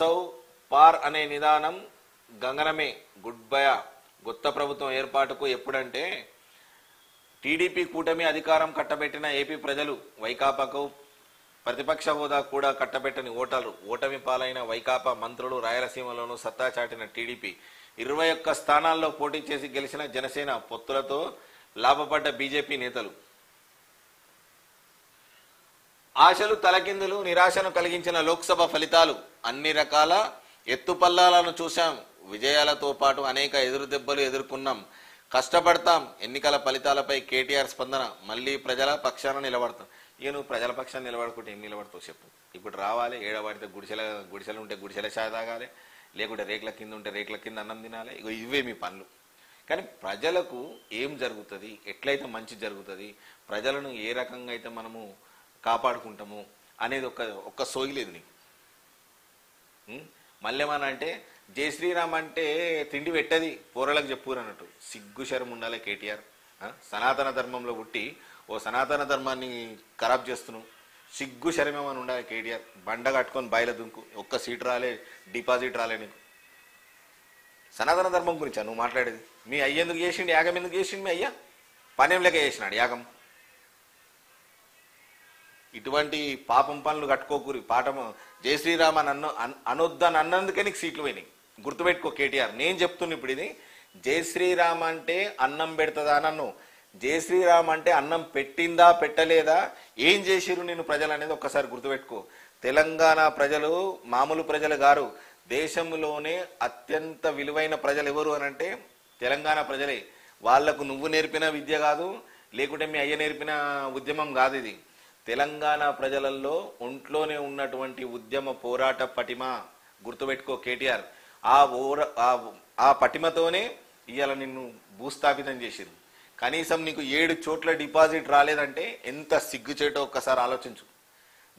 సౌ పార్ అనే నిదానం గంగనమే గుడ్ బయ కొత్త ప్రభుత్వం ఏర్పాటుకు ఎప్పుడంటే టీడీపీ కూటమి అధికారం కట్టబెట్టిన ఏపీ ప్రజలు వైకాపాకు ప్రతిపక్ష హోదా కూడా కట్టబెట్టని ఓటమి పాలైన వైకాపా మంత్రులు రాయలసీమలోనూ సత్తా చాటిన టీడీపీ 21 స్థానాల్లో పోటీ చేసి గెలిచిన జనసేన పొత్తులతో లాభపడ్డ బీజేపీ నేతలు ఆశలు తలకిందులు నిరాశను కలిగించిన లోక్సభ ఫలితాలు అన్ని రకాల ఎత్తుపల్లాలను చూశాం విజయాలతో పాటు అనేక ఎదురుదెబ్బలు ఎదుర్కొన్నాం కష్టపడతాం ఎన్నికల ఫలితాలపై కేటీఆర్ స్పందన మళ్ళీ ప్రజల పక్షాన నిలబడతాం నువ్వు ప్రజల పక్షాన్ని నిలబడుకుంటే ఏం నిలబడతావు చెప్పు ఇప్పుడు రావాలి ఏడబడితే గుడిసెలు ఉంటే గుడిసెల చాయ్ తాగాలి లేకుంటే రేట్ల కింద ఉంటే రేట్ల కింద అన్నం తినాలి ఇవే మీ పనులు కానీ ప్రజలకు ఏం జరుగుతుంది ఎట్లయితే మంచి జరుగుతుంది ప్రజలను ఏ రకంగా అయితే మనము కాపాడుకుంటాము అనేది ఒక్క సోయి లేదు నీకు మళ్ళేమన్నా అంటే జై శ్రీరామ్ అంటే తిండి పెట్టది పోరలకు చెప్పురు అన్నట్టు సిగ్గు శరం ఉండాలి కేటీఆర్ సనాతన ధర్మంలో పుట్టి ఓ సనాతన ధర్మాన్ని ఖరాబ్ చేస్తున్నావు సిగ్గు శరమేమని ఉండాలి కేటీఆర్ బండ కట్టుకొని బాయిల దుంకు ఒక్క సీట్ రాలే డిపాజిట్ రాలే నీకు సనాతన ధర్మం గురించా నువ్వు మాట్లాడేది మీ అయ్య ఎందుకు చేసిండు యాగం ఎందుకు చేసిండు మీ అయ్యా పనేం లేక చేసినాడు యాగం ఇటువంటి పాపం పనులు కట్టుకోకూరి పాఠం జై శ్రీరామ్ అని అనొద్దని అన్నందుకే నీకు సీట్లు పోయినాయి గుర్తుపెట్టుకో కేటీఆర్ నేను చెప్తున్నా ఇప్పుడు ఇది జై శ్రీరామ్ అంటే అన్నం పెడతదా నన్ను జై శ్రీరామ్ అంటే అన్నం పెట్టిందా పెట్టలేదా ఏం చేసిరు నేను ప్రజలు అనేది ఒక్కసారి గుర్తుపెట్టుకో తెలంగాణ ప్రజలు మామూలు ప్రజలు గారు దేశంలోనే అత్యంత విలువైన ప్రజలు ఎవరు అని అంటే తెలంగాణ ప్రజలే వాళ్లకు నువ్వు నేర్పిన విద్య కాదు లేకుంటే మీ అయ్య నేర్పిన ఉద్యమం కాదు ఇది తెలంగాణ ప్రజలలో ఒంట్లోనే ఉన్నటువంటి ఉద్యమ పోరాట పటిమ గుర్తుపెట్టుకో కేటీఆర్ ఆ పటిమతోనే ఇవాళ నిన్ను భూస్థాపితం చేసిరు కనీసం నీకు 7 చోట్ల డిపాజిట్ రాలేదంటే ఎంత సిగ్గుచేటో ఒక్కసారి ఆలోచించు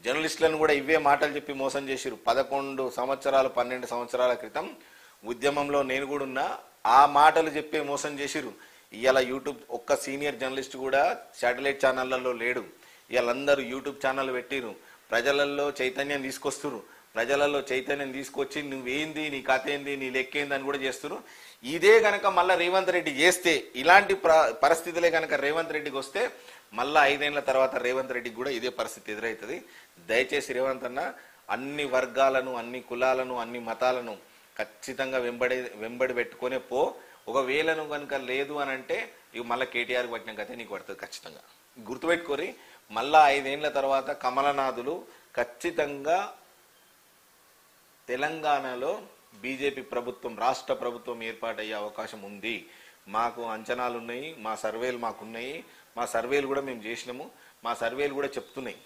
జర్నలిస్టులను కూడా ఇవే మాటలు చెప్పి మోసం చేసిరు 11 సంవత్సరాలు 12 సంవత్సరాల క్రితం ఉద్యమంలో నేను కూడా ఉన్నా ఆ మాటలు చెప్పే మోసం చేసిరు ఇవాళ యూట్యూబ్ ఒక్క సీనియర్ జర్నలిస్ట్ కూడా శాటిలైట్ ఛానళ్లలో లేడు వీళ్ళందరూ యూట్యూబ్ ఛానల్ పెట్టిరు ప్రజలలో చైతన్యం తీసుకొస్తురు ప్రజలలో చైతన్యం తీసుకొచ్చి నువ్వేంది నీ కథ ఏంది నీ లెక్కేంది అని కూడా చేస్తురు ఇదే గనక మళ్ళా రేవంత్ రెడ్డి చేస్తే ఇలాంటి పరిస్థితులే గనక రేవంత్ రెడ్డికి వస్తే మళ్ళా 5 ఏళ్ల తర్వాత రేవంత్ రెడ్డికి కూడా ఇదే పరిస్థితి ఎదురవుతుంది దయచేసి రేవంత్ అన్న అన్ని వర్గాలను అన్ని కులాలను అన్ని మతాలను ఖచ్చితంగా వెంబడి పెట్టుకునే పో ఒకవేళ నువ్వు కనుక లేదు అని అంటే ఇక మళ్ళీ కేటీఆర్కి పట్టిన కథ నీకు పడుతుంది ఖచ్చితంగా గుర్తుపెట్టుకోరి మళ్ళా 5 ఏళ్ల తర్వాత కమలనాథులు ఖచ్చితంగా తెలంగాణలో బీజేపీ ప్రభుత్వం రాష్ట్ర ప్రభుత్వం ఏర్పాటయ్యే అవకాశం ఉంది మాకు అంచనాలు ఉన్నాయి మా సర్వేలు మాకున్నాయి మా సర్వేలు కూడా మేము చేసినాము మా సర్వేలు కూడా చెప్తున్నాయి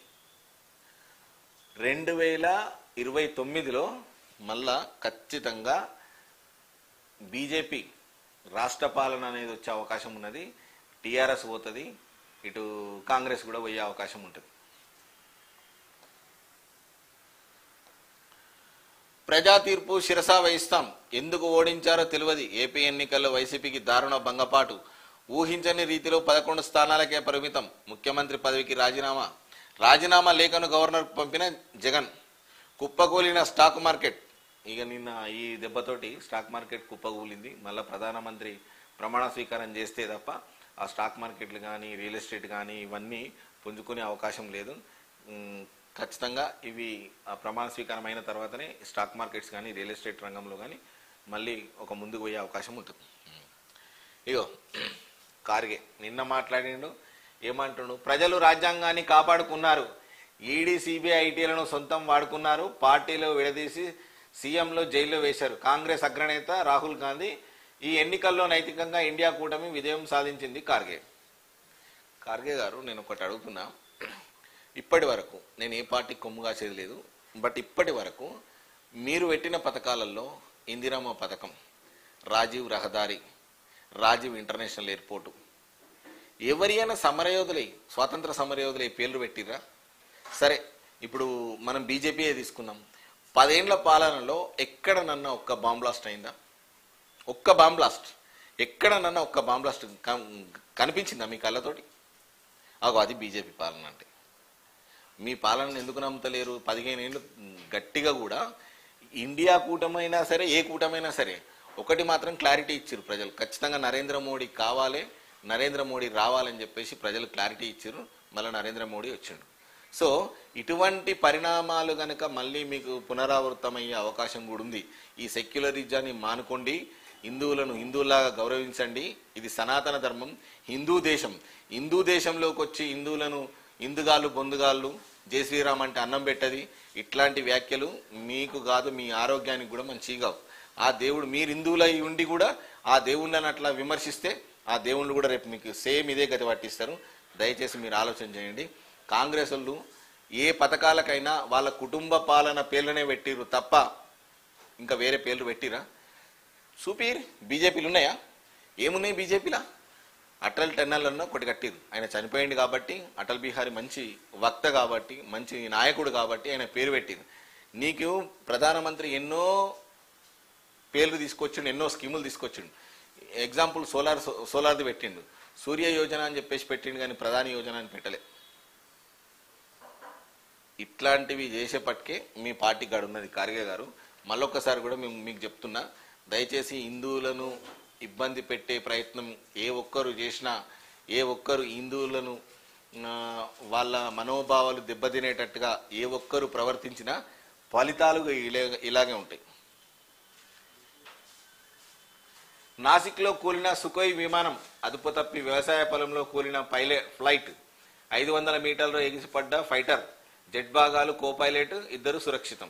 2029లో మళ్ళా ఖచ్చితంగా బీజేపీ రాష్ట్ర పాలన అనేది వచ్చే అవకాశం ఉన్నది టీఆర్ఎస్ పోతుంది ఇటు కాంగ్రెస్ కూడా పోయే అవకాశం ఉంటుంది ప్రజా తీర్పు శిరసా వహిస్తాం ఎందుకు ఓడించారో తెలియదు ఏపీ ఎన్నికల్లో వైసీపీకి దారుణ భంగపాటు ఊహించని రీతిలో 11 స్థానాలకే పరిమితం ముఖ్యమంత్రి పదవికి రాజీనామా లేఖను గవర్నర్కు పంపిన జగన్ కుప్పకూలిన స్టాక్ మార్కెట్ ఇక నిన్న ఈ దెబ్బతోటి స్టాక్ మార్కెట్ కుప్పకూలింది మళ్ళీ ప్రధానమంత్రి ప్రమాణ స్వీకారం చేస్తే తప్ప ఆ స్టాక్ మార్కెట్లు కానీ రియల్ ఎస్టేట్ కానీ ఇవన్నీ పుంజుకునే అవకాశం లేదు ఖచ్చితంగా ఇవి ప్రమాణ స్వీకారం అయిన తర్వాతనే స్టాక్ మార్కెట్స్ కానీ రియల్ ఎస్టేట్ రంగంలో కానీ మళ్ళీ ఒక ముందుకు పోయే అవకాశం ఉంటుంది ఇగో కార్గే నిన్న మాట్లాడిండు ఏమంటుండు ప్రజలు రాజ్యాంగాన్ని కాపాడుకున్నారు ఈడీ సిబిఐ ఐటీలను సొంతం వాడుకున్నారు పార్టీలో విడదీసి సీఎంలో జైల్లో వేశారు కాంగ్రెస్ అగ్రనేత రాహుల్ గాంధీ ఈ ఎన్నికల్లో నైతికంగా ఇండియా కూటమి విజయం సాధించింది కార్గే గారు నేను ఒకటి అడుగుతున్నా ఇప్పటి వరకు నేను ఏ పార్టీ కొమ్ముగా చేయలేదు బట్ ఇప్పటి వరకు మీరు పెట్టిన పథకాలలో ఇందిరమ్మ పథకం రాజీవ్ రహదారి రాజీవ్ ఇంటర్నేషనల్ ఎయిర్పోర్టు ఎవరైనా సమరయోధులై స్వాతంత్ర సమరయోధులై పేర్లు పెట్టిరా సరే ఇప్పుడు మనం బీజేపీయే తీసుకుందాం 10 ఏళ్ల పాలనలో ఎక్కడనన్నా ఒక్క బాంబ్ బ్లాస్ట్ అయిందా ఒక్క బాంబ్ బ్లాస్ట్ ఎక్కడనన్నా ఒక్క బాంబ్ బ్లాస్ట్ కనిపించిందా మీ కళ్ళతోటి అది బీజేపీ పాలన అంటే మీ పాలనను ఎందుకు నమ్ముతలేరు 15 ఏళ్ళు గట్టిగా కూడా ఇండియా కూటమైనా సరే, ఏ కూటమైనా సరే ఒకటి మాత్రం క్లారిటీ ఇచ్చారు ప్రజలు, ఖచ్చితంగా నరేంద్ర మోడీ కావాలి, నరేంద్ర మోడీ రావాలని చెప్పేసి ప్రజలు క్లారిటీ ఇచ్చారు. మళ్ళీ నరేంద్ర మోడీ వచ్చిండు. సో ఇటువంటి పరిణామాలు కనుక మళ్ళీ మీకు పునరావృతమయ్యే అవకాశం కూడా ఉంది. ఈ సెక్యులరిజాన్ని మానుకోండి, హిందువులను హిందువులాగా గౌరవించండి. ఇది సనాతన ధర్మం, హిందూ దేశం. హిందూ దేశంలోకి వచ్చి హిందువులను హిందుగాళ్ళు బొందుగాళ్ళు, జై శ్రీరామ్ అంటే అన్నం పెట్టది, ఇట్లాంటి వ్యాఖ్యలు మీకు కాదు, మీ ఆరోగ్యానికి కూడా మంచిగా కావు. ఆ దేవుడు, మీరు హిందువులై ఉండి కూడా ఆ దేవుళ్ళని అట్లా విమర్శిస్తే ఆ దేవుళ్ళు కూడా రేపు మీకు సేమ్ ఇదే గతి పట్టిస్తారు. దయచేసి మీరు ఆలోచన చేయండి. కాంగ్రెస్ వాళ్ళు ఏ పథకాలకైనా వాళ్ళ కుటుంబ పాలన పేర్లనే పెట్టిరు తప్ప ఇంకా వేరే పేర్లు పెట్టిరా? చూపిరు. బీజేపీలు ఉన్నాయా? ఏమున్నాయి బీజేపీలా? అటల్ టెన్నెల్ అన్న ఒకటి కట్టిరు. ఆయన చనిపోయింది కాబట్టి, అటల్ బిహారీ మంచి వక్త కాబట్టి, మంచి నాయకుడు కాబట్టి ఆయన పేరు పెట్టిరు. నీకు ప్రధానమంత్రి ఎన్నో పేర్లు తీసుకొచ్చిండు, ఎన్నో స్కీములు తీసుకొచ్చిండు. ఎగ్జాంపుల్ సోలార్ది పెట్టిండు, సూర్య యోజన అని చెప్పేసి పెట్టిండు, కానీ ప్రధాని యోజన అని పెట్టలే. ఇట్లాంటివి చేసేపటికే మీ పార్టీ గాడు ఉన్నది ఖార్గే గారు. మళ్ళొక్కసారి కూడా మేము మీకు చెప్తున్నా, దయచేసి హిందువులను ఇబ్బంది పెట్టే ప్రయత్నం ఏ ఒక్కరు చేసినా, ఏ ఒక్కరు హిందువులను వాళ్ళ మనోభావాలు దెబ్బతినేటట్టుగా ఏ ఒక్కరు ప్రవర్తించినా ఫలితాలు ఇలాగే ఉంటాయి. నాసిక్లో కూలిన సుఖోయ్ విమానం, అదుపు తప్పి వ్యవసాయ పొలంలో కూలిన ఫ్లైట్, 500 మీటర్లు ఎగిసిపడ్డ ఫైటర్, జెట్ భాగాలు, కో పైలట్ ఇద్దరు సురక్షితం.